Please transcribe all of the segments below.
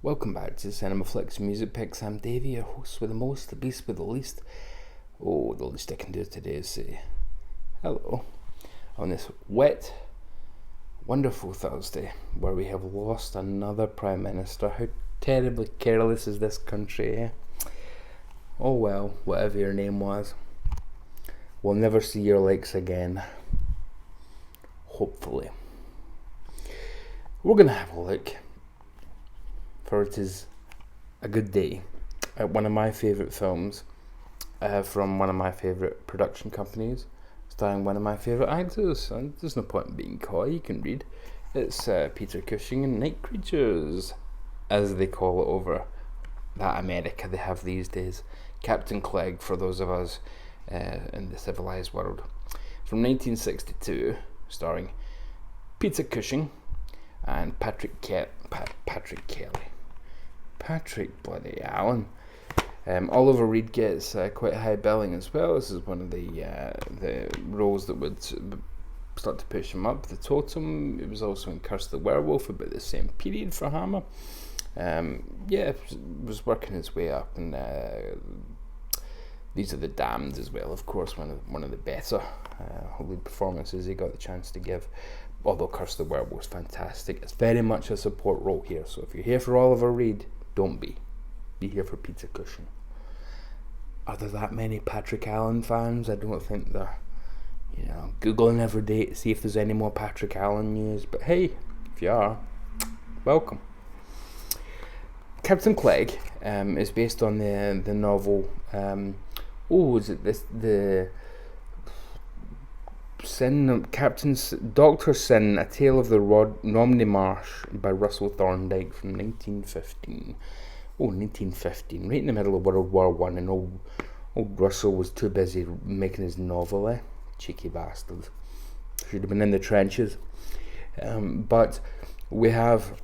Welcome back to Cinema Flicks Music Picks. I'm Davey, your host with the most, the beast with the least. Oh, the least I can do today is say hello on this wet, wonderful Thursday where we have lost another Prime Minister. How terribly careless is this country, eh? Oh well, whatever your name was, we'll never see your likes again. Hopefully. We're going to have a look, for it is a good day, at one of my favourite films from one of my favourite production companies, starring one of my favourite actors. And there's no point in being coy, you can read. It's Peter Cushing and Night Creatures, as they call it over that America they have these days. Captain Clegg, for those of us in the civilised world. From 1962, starring Peter Cushing and Patrick bloody Allen. Oliver Reed gets quite high billing as well. This is one of the roles that would start to push him up the totem. It was also in Curse the Werewolf, about the same period for Hammer. Was working his way up, and These Are the Damned as well, of course, one of the better lead performances he got the chance to give. Although Curse the Werewolf's fantastic, it's very much a support role here. So if you're here for Oliver Reed, don't be. Be here for Peter Cushing. Are there that many Patrick Allen fans? I don't think they're, Googling every day to see if there's any more Patrick Allen news. But hey, if you are, welcome. Captain Clegg is based on the novel. Dr. Sin, A Tale of the Romney Marsh by Russell Thorndike from 1915. 1915, right in the middle of World War One, and old Russell was too busy making his novel, cheeky bastard. Should have been in the trenches. But we have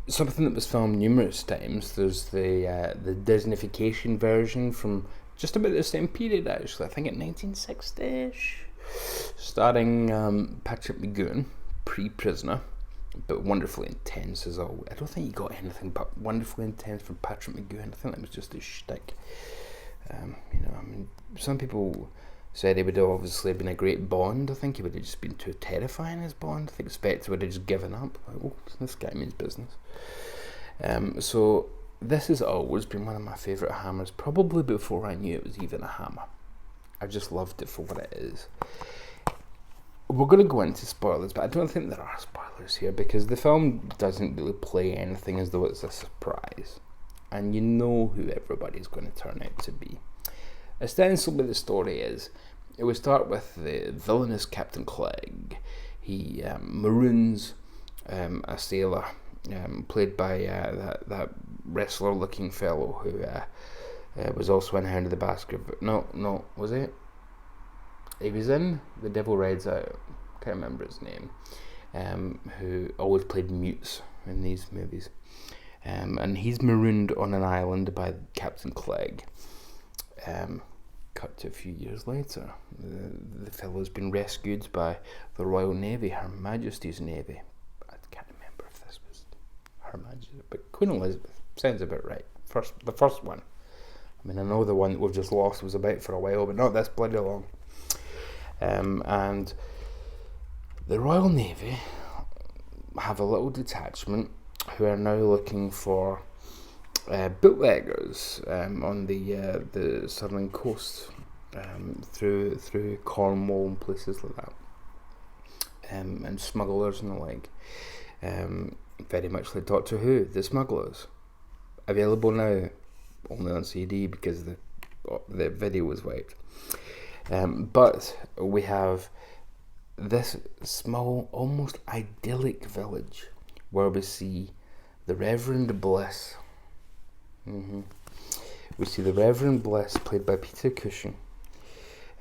something that was filmed numerous times. There's the Disneyfication version from just about the same period, actually. I think at 1960-ish, starring Patrick McGoohan, pre-prisoner, but wonderfully intense as always. I don't think he got anything but wonderfully intense from Patrick McGoohan. I think that was just his shtick. Some people said he would have obviously been a great Bond. I think he would have just been too terrifying as Bond. I think Spectre would have just given up. This guy means business. So this has always been one of my favourite Hammers, probably before I knew it was even a Hammer. I just loved it for what it is. We're going to go into spoilers, but I don't think there are spoilers here, because the film doesn't really play anything as though it's a surprise. And you know who everybody's going to turn out to be. Ostensibly the story is, it would start with the villainous Captain Clegg. He maroons a sailor, played by that wrestler-looking fellow who was also in Hound of the Baskerville. No, was it? He was in The Devil Rides Out. Can't remember his name. Who always played mutes in these movies. And he's marooned on an island by Captain Clegg. Cut to a few years later, the fellow's been rescued by the Royal Navy, Her Majesty's Navy. I can't remember if this was Her Majesty, but Queen Elizabeth sounds about right. The first one. I know the one that we've just lost was about for a while, but not this bloody long. And the Royal Navy have a little detachment who are now looking for bootleggers on the southern coast, through Cornwall and places like that, and smugglers and the like. Very much like Doctor Who, The Smugglers. Available now, only on CD because the video was wiped. But we have this small, almost idyllic village where we see the Reverend Bliss. We see the Reverend Bliss, played by Peter Cushing,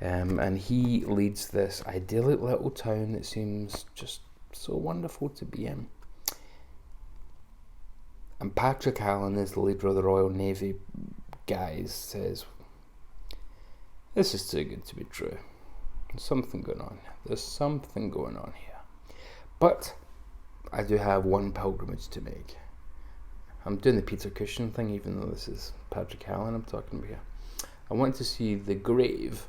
and he leads this idyllic little town that seems just so wonderful to be in. And Patrick Allen, as the leader of the Royal Navy guys, says, "This is too good to be true. There's something going on. There's something going on here. But I do have one pilgrimage to make. I'm doing the Peter Cushing thing, even though this is Patrick Allen I'm talking about here. I want to see the grave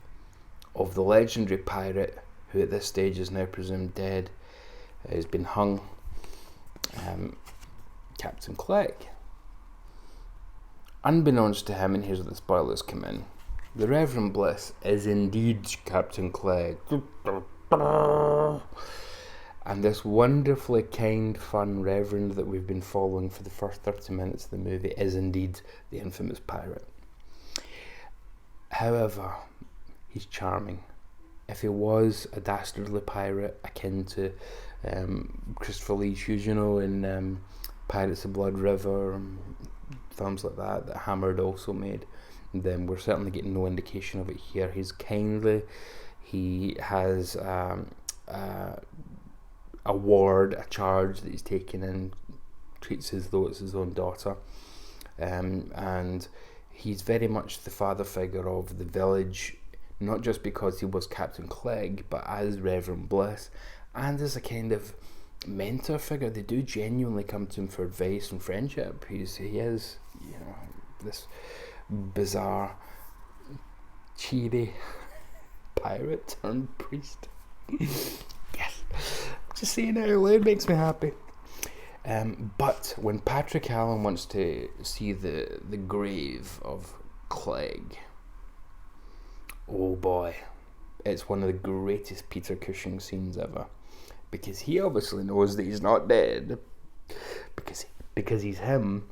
of the legendary pirate, who at this stage is now presumed dead, has been hung, Captain Clegg. Unbeknownst to him, and here's where the spoilers come in, the Reverend Bliss is indeed Captain Clegg. And this wonderfully kind, fun Reverend that we've been following for the first 30 minutes of the movie is indeed the infamous pirate. However, he's charming. If he was a dastardly pirate akin to Christopher Lee Hughes, in Pirates of Blood River, films like that Hammer had also made, then we're certainly getting no indication of it here. He's kindly, he has a charge that he's taken in, treats as though it's his own daughter, and he's very much the father figure of the village, not just because he was Captain Clegg, but as Reverend Bliss, and as a kind of mentor figure. They do genuinely come to him for advice and friendship. He is, this bizarre, cheery pirate turned priest. Yes, just saying it out loud makes me happy. But when Patrick Allen wants to see the grave of Clegg, oh boy, it's one of the greatest Peter Cushing scenes ever, because he obviously knows that he's not dead, because he's him,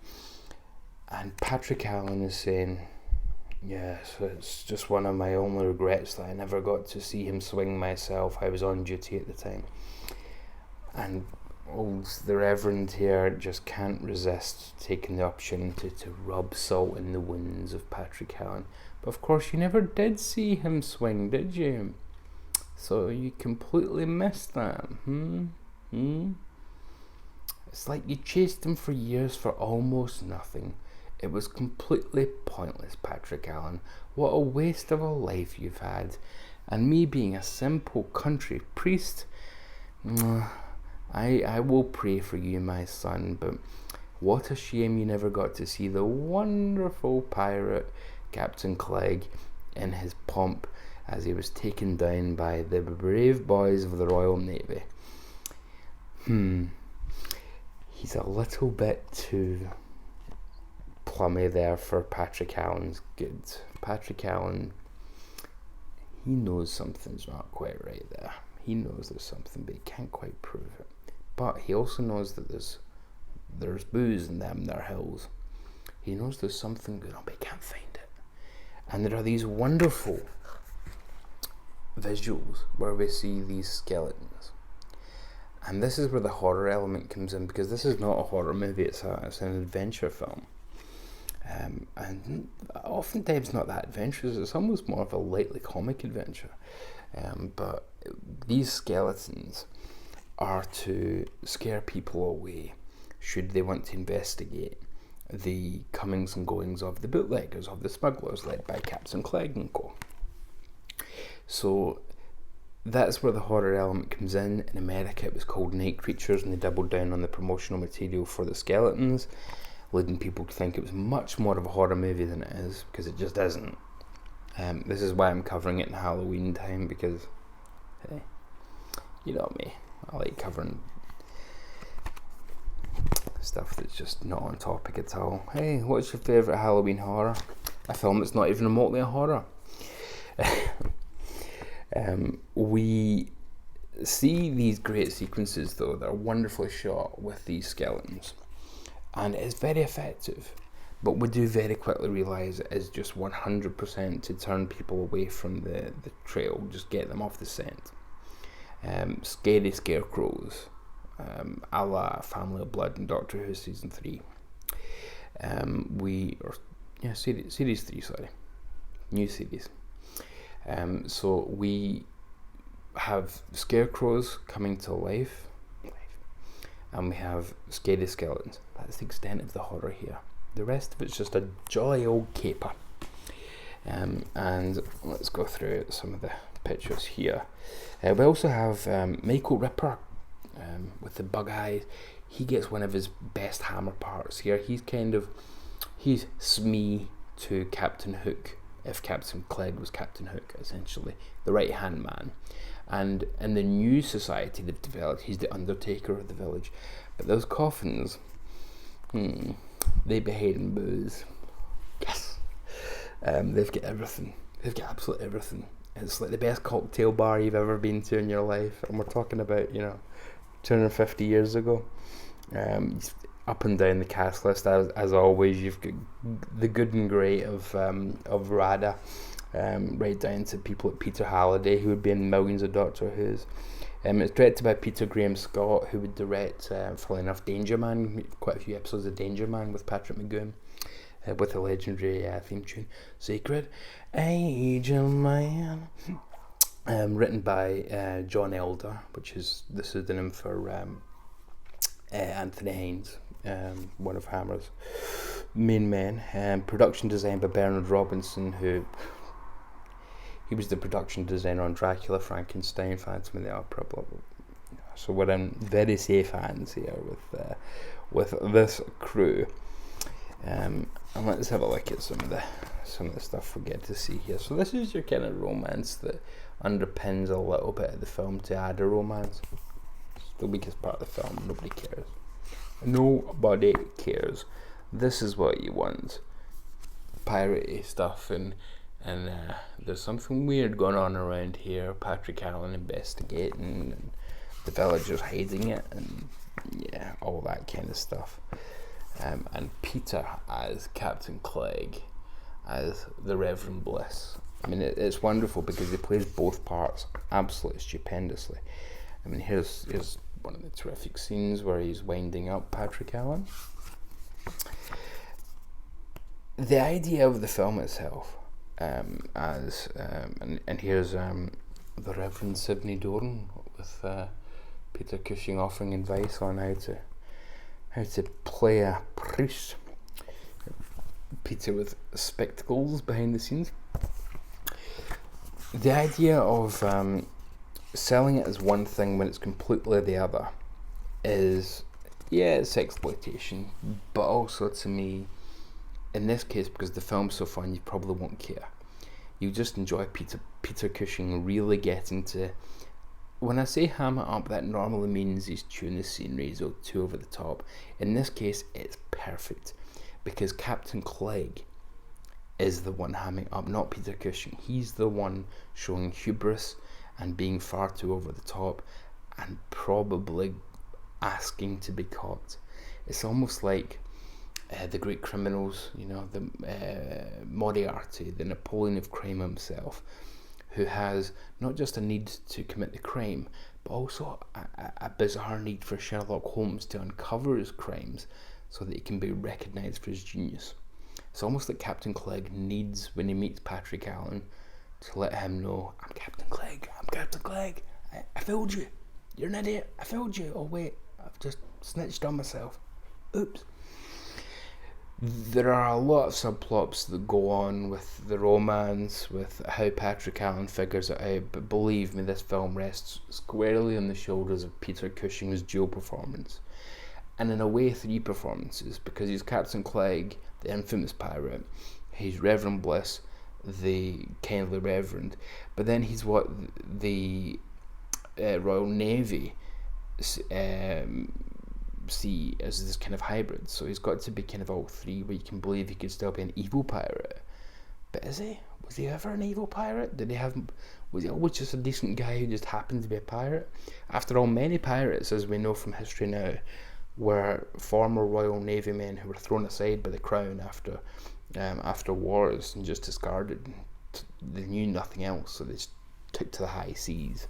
and Patrick Allen is saying, yes, it's just one of my only regrets that I never got to see him swing myself. I was on duty at the time. And the Reverend here just can't resist taking the opportunity to rub salt in the wounds of Patrick Allen. But of course you never did see him swing, did you? So you completely missed that. It's like you chased him for years for almost nothing. It was completely pointless, Patrick Allen. What a waste of a life you've had. And me being a simple country priest, I will pray for you, my son, but what a shame you never got to see the wonderful pirate Captain Clegg in his pomp as he was taken down by the brave boys of the Royal Navy. He's a little bit too plummy there for Patrick Allen's good. Patrick Allen, he knows something's not quite right there. He knows there's something, but he can't quite prove it. But he also knows that there's booze in them there hills. He knows there's something good on, but he can't find it. And there are these wonderful visuals where we see these skeletons. And this is where the horror element comes in, because this is not a horror movie, it's an adventure film. And oftentimes not that adventurous, it's almost more of a lightly comic adventure. But these skeletons are to scare people away should they want to investigate the comings and goings of the bootleggers, of the smugglers led by Captain Clegg and co. So that's where the horror element comes in. In America it was called Night Creatures, and they doubled down on the promotional material for the skeletons, leading people to think it was much more of a horror movie than it is, because it just isn't. This is why I'm covering it in Halloween time, because, hey, you know me, I like covering stuff that's just not on topic at all. Hey, what's your favourite Halloween horror? A film that's not even remotely a horror. We see these great sequences, though, that are wonderfully shot with these skeletons, and it's very effective, but we do very quickly realise it is just 100% to turn people away from the trail, just get them off the scent. Scary scarecrows, a la Family of Blood and Doctor Who Season 3. Series 3, sorry. New series. So we have scarecrows coming to life, and we have scary skeletons. That's the extent of the horror here. The rest of it's just a jolly old caper. And let's go through some of the pictures here. We also have Michael Ripper with the bug eyes. he gets one of his best Hammer parts here. He's Smee to Captain Hook, if Captain Clegg was Captain Hook, essentially, the right-hand man. And in the new society they've developed, he's the undertaker of the village. But those coffins, they behave in booze. Yes. They've got everything. They've got absolutely everything. It's like the best cocktail bar you've ever been to in your life. And we're talking about, 250 years ago. Up and down the cast list, as always, you've got the good and great of Rada, right down to people like Peter Halliday, who would be in millions of Doctor Who's. It's directed by Peter Graham Scott, who would direct, funnily enough, Danger Man, quite a few episodes of Danger Man with Patrick McGowan, with a legendary theme tune, Sacred Angel Man, written by John Elder, which is the pseudonym for Anthony Haynes, one of Hammer's main men. Production design by Bernard Robinson, he was the production designer on Dracula, Frankenstein, Phantom of the Opera, blah, blah, blah. So we're in very safe hands here with this crew. And let's have a look at some of the stuff we get to see here. So this is your kind of romance that underpins a little bit of the film to add a romance. It's the weakest part of the film. Nobody cares. Nobody cares. This is what you want. Piratey stuff and there's something weird going on around here. Patrick Allen investigating, and the villagers hiding it, and all that kind of stuff. And Peter as Captain Clegg, as the Reverend Bliss. I mean, it's wonderful because he plays both parts absolutely stupendously. I mean, here's one of the terrific scenes where he's winding up Patrick Allen. The idea of the film itself, and here's the Reverend Sidney Doran with Peter Cushing offering advice on how to play a priest. Peter with spectacles behind the scenes. The idea of selling it as one thing when it's completely the other is, it's exploitation, but also to me, in this case, because the film's so fun, you probably won't care. You just enjoy Peter Cushing really getting to. When I say ham it up, that normally means he's chewing the scenery, so too over the top. In this case, it's perfect, because Captain Clegg is the one hamming up, not Peter Cushing. He's the one showing hubris and being far too over the top and probably asking to be caught. It's almost like the great criminals, the Moriarty, the Napoleon of crime himself, who has not just a need to commit the crime, but also a bizarre need for Sherlock Holmes to uncover his crimes so that he can be recognised for his genius. It's almost like Captain Clegg needs, when he meets Patrick Allen, to let him know, I'm Captain Clegg, I fooled you, you're an idiot, I fooled you, oh wait, I've just snitched on myself, oops. There are a lot of subplots that go on with the romance, with how Patrick Allen figures it out, but believe me, this film rests squarely on the shoulders of Peter Cushing's dual performance. And in a way, 3 performances, because he's Captain Clegg, the infamous pirate, he's Reverend Bliss, the kindly Reverend, but then he's what the Royal Navy see as this kind of hybrid. So he's got to be kind of all 3, where you can believe he could still be an evil pirate. But is he? Was he ever an evil pirate? Was he always just a decent guy who just happened to be a pirate? After all, many pirates, as we know from history now, were former Royal Navy men who were thrown aside by the Crown after wars and just discarded. They knew nothing else, so they just took to the high seas.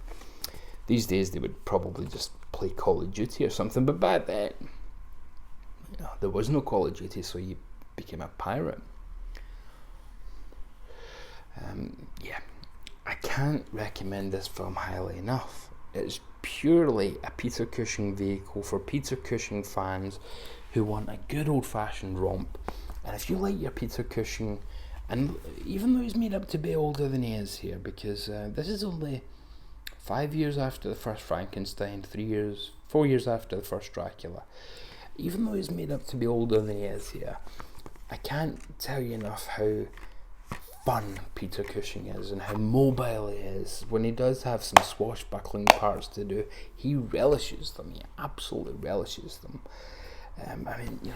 These days they would probably just play Call of Duty or something, but back then, there was no Call of Duty, so you became a pirate. I can't recommend this film highly enough. It's purely a Peter Cushing vehicle for Peter Cushing fans who want a good old-fashioned romp. And if you like your Peter Cushing, and even though he's made up to be older than he is here, because this is only 5 years after the first Frankenstein, 4 years after the first Dracula. Even though he's made up to be older than he is here, I can't tell you enough how fun Peter Cushing is and how mobile he is. When he does have some swashbuckling parts to do, he relishes them. He absolutely relishes them.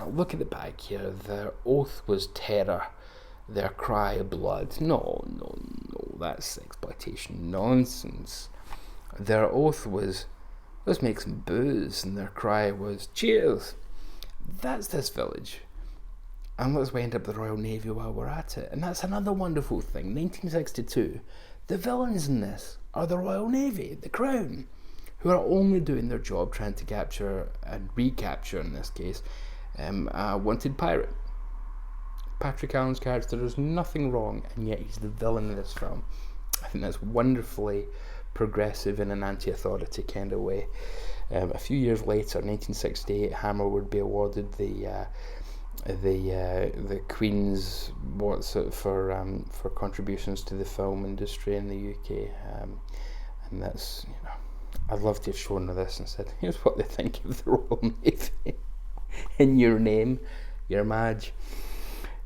Look at the back here. Their oath was terror, their cry blood. No, that's exploitation nonsense. Their oath was, let's make some booze, and their cry was, cheers. That's this village. And let's wind up the Royal Navy while we're at it. And that's another wonderful thing. 1962, the villains in this are the Royal Navy, the Crown, who are only doing their job trying to capture and recapture, in this case, a wanted pirate. Patrick Allen's character, there's nothing wrong, and yet he's the villain in this film. I think that's wonderfully progressive in an anti-authority kind of way. A few years later, 1968, Hammer would be awarded the Queen's for contributions to the film industry in the UK, and that's, I'd love to have shown her this and said, here's what they think of the Royal Navy in your name, your Madge.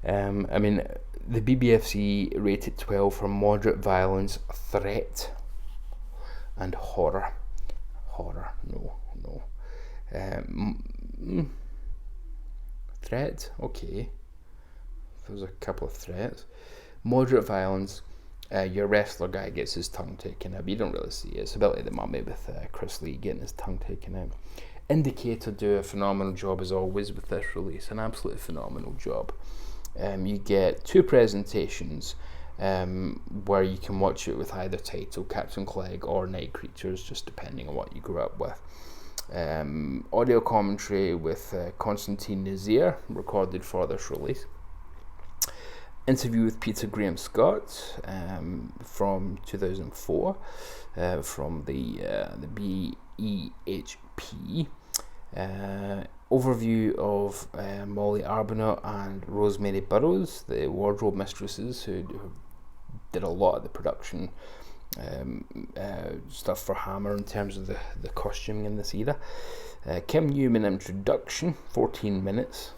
The BBFC rated 12 for moderate violence, threat, and horror. No. Threat, okay. There's a couple of threats. Moderate violence, your wrestler guy gets his tongue taken out. You don't really see it. It's a bit like The Mummy with Chris Lee getting his tongue taken out. Indicator do a phenomenal job as always with this release, an absolutely phenomenal job. You get 2 presentations where you can watch it with either title, Captain Clegg or Night Creatures, just depending on what you grew up with. Audio commentary with Constantine Nazir, recorded for this release. Interview with Peter Graham Scott from 2004 from the BEHP. Overview of Molly Arbuthnot and Rosemary Burrows, the wardrobe mistresses who did a lot of the production stuff for Hammer in terms of the costuming in this era. Kim Newman introduction, 14 minutes.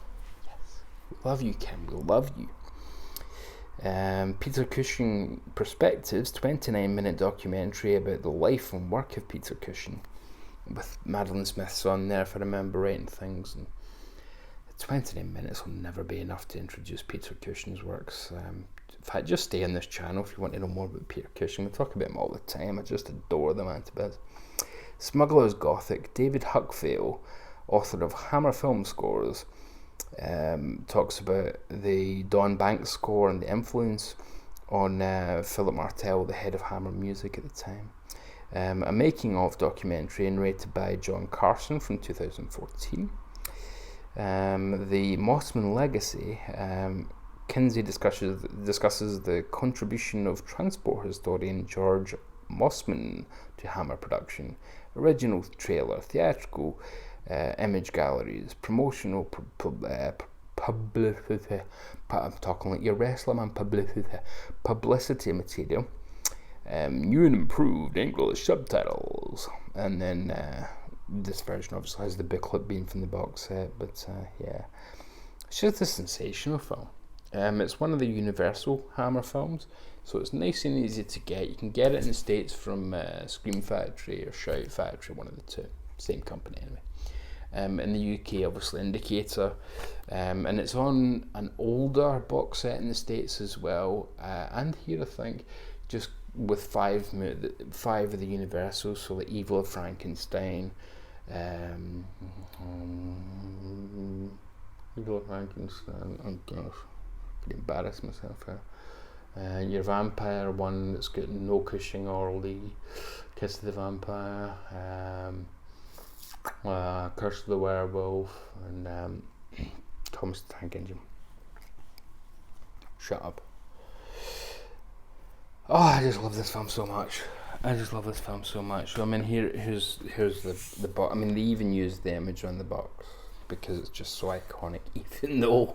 Yes, we love you, Kim, we love you. Peter Cushing Perspectives, 29-minute documentary about the life and work of Peter Cushing, with Madeline Smith's on there, if I remember right, and things. And 29 minutes will never be enough to introduce Peter Cushing's works. In fact, just stay on this channel if you want to know more about Peter Cushing. We talk about him all the time. I just adore the man to bits. Smuggler's Gothic, David Huckvale, author of Hammer film scores, talks about the Don Banks score and the influence on Philip Martell, the head of Hammer Music at the time. A making of documentary narrated by John Carson from 2014. The Mossman Legacy, Kinsey discusses the contribution of transport historian George Mossman to Hammer production. Original trailer, theatrical image galleries, promotional publicity. I'm talking like your wrestler man. Publicity material. New and improved English subtitles, and then this version obviously has the booklet being from the box set, but yeah, it's just a sensational film. It's one of the Universal Hammer films, so it's nice and easy to get. You can get it in the States from Scream Factory or Shout Factory, one of the two, same company anyway. In the UK, obviously Indicator, and it's on an older box set in the States as well, and here I think, just with five of the Universals, so the Evil of Frankenstein, Evil of Frankenstein, oh gosh, I could embarrass myself here. Your vampire one that's got no Cushing or Lee, Kiss of the Vampire, Curse of the Werewolf, and Thomas the Tank Engine. Shut up. Oh, I just love this film so much. So, I mean, here's the box. I mean, they even used the image on the box because it's just so iconic, even though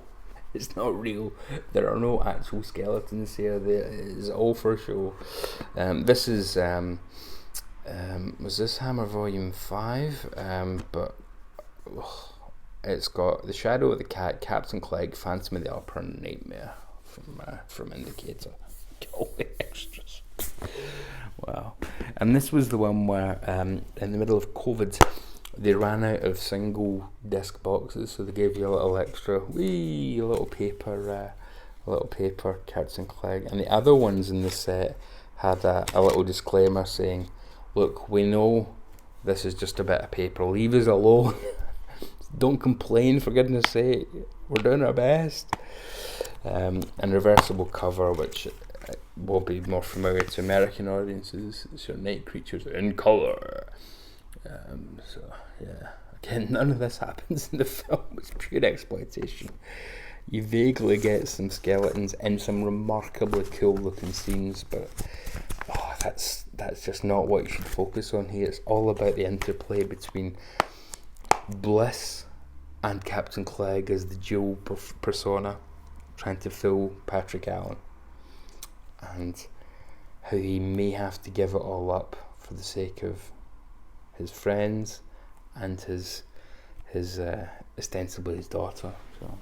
it's not real. There are no actual skeletons here. It is all for show. This is Was this Hammer Volume 5? But it's got The Shadow of the Cat, Captain Clegg, Phantom of the Opera, and Nightmare from Indicator. All the extras. Wow. And this was the one where, in the middle of COVID, they ran out of single disc boxes, so they gave you a little extra, a little paper Captain Clegg. And the other ones in the set had a little disclaimer saying, "Look, we know this is just a bit of paper. Leave us alone. Don't complain, for goodness sake. We're doing our best." And reversible cover, which will be more familiar to American audiences. It's your night creatures in colour. So yeah, again, none of this happens in the film. It's pure exploitation. You vaguely get some skeletons in some remarkably cool looking scenes, but that's just not what you should focus on here. It's all about the interplay between Bliss and Captain Clegg as the dual persona trying to fool Patrick Allen, and how he may have to give it all up for the sake of his friends and his ostensibly his daughter. So,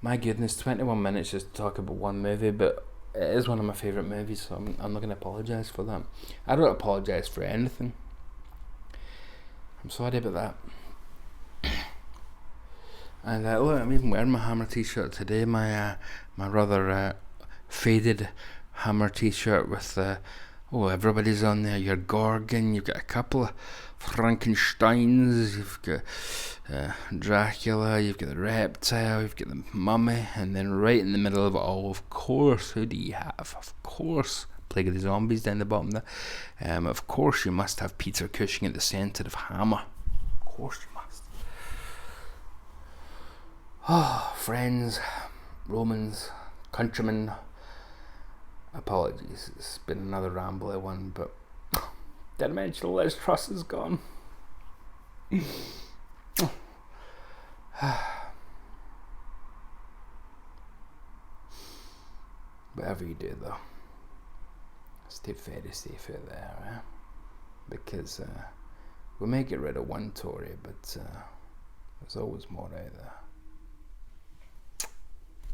my goodness, 21 minutes just to talk about one movie, but it is one of my favourite movies, so I'm not going to apologise for that. I don't apologise for anything. I'm sorry about that. And look, I'm even wearing my Hammer t-shirt today, my rather faded Hammer t-shirt with everybody's on there. You're Gorgon, you've got a couple of Frankensteins, you've got Dracula, you've got the Reptile, you've got the Mummy, and then right in the middle of it all, of course, who do you have? Of course, Plague of the Zombies down the bottom there. Of course you must have Peter Cushing at the centre of Hammer. Of course you must. Oh, friends, Romans, countrymen, apologies, it's been another rambly one, but didn't mention Liz Truss is gone. Whatever you do though, stay very safe out there, because we may get rid of one Tory, but there's always more out there.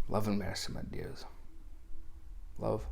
Love and mercy, my dears. Love